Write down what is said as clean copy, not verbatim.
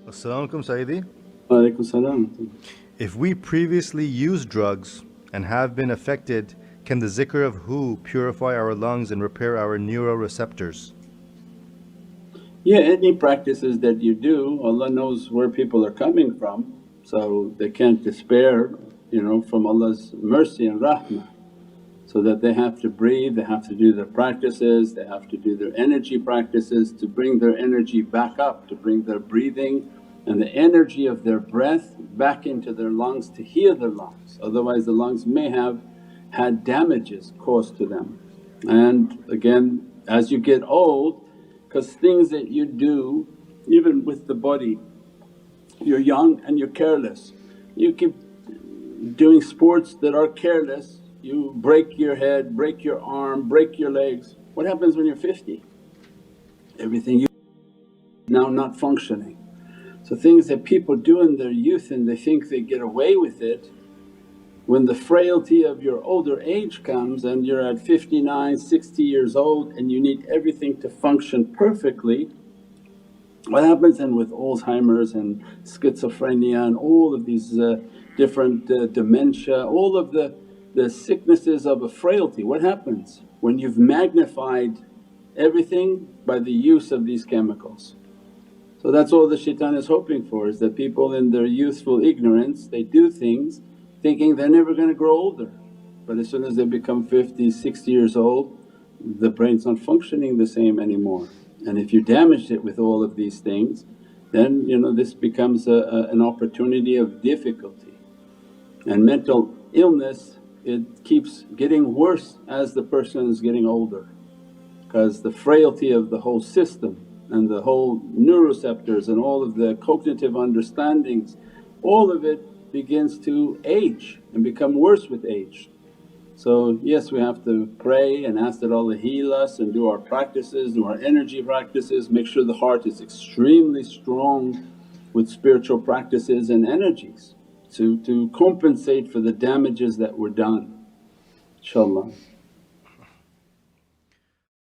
As-salamu alaykum, Sayyidi. Walaikum salam. If we previously used drugs and have been affected, can the zikr of who purify our lungs and repair our neuroreceptors? Yeah, any practices that you do, Allah knows where people are coming from, so they can't despair from Allah's mercy and rahmah. So that they have to breathe, they have to do their practices, they have to do their energy practices to bring their energy back up, to bring their breathing and the energy of their breath back into their lungs to heal their lungs. Otherwise the lungs may have had damages caused to them. And again, as you get old, because things that you do even with the body, you're young and you're careless, you keep doing sports that are careless, you break your head, break your arm, break your legs. What happens when you're 50? Everything you now not functioning. So things that people do in their youth and they think they get away with it, when the frailty of your older age comes and you're at 59, 60 years old and you need everything to function perfectly, what happens then with Alzheimer's and schizophrenia and all of these different dementia, all of the sicknesses of a frailty, what happens when you've magnified everything by the use of these chemicals? So that's all the shaitan is hoping for, is that people in their youthful ignorance they do things thinking they're never going to grow older. But as soon as they become 50, 60 years old, the brain's not functioning the same anymore. And if you damaged it with all of these things, then this becomes an opportunity of difficulty. And mental illness, it keeps getting worse as the person is getting older, because the frailty of the whole system and the whole neuroreceptors and all of the cognitive understandings, all of it begins to age and become worse with age. So yes, we have to pray and ask that Allah heal us and do our practices, do our energy practices, make sure the heart is extremely strong with spiritual practices and energies to compensate for the damages that were done, inshaAllah.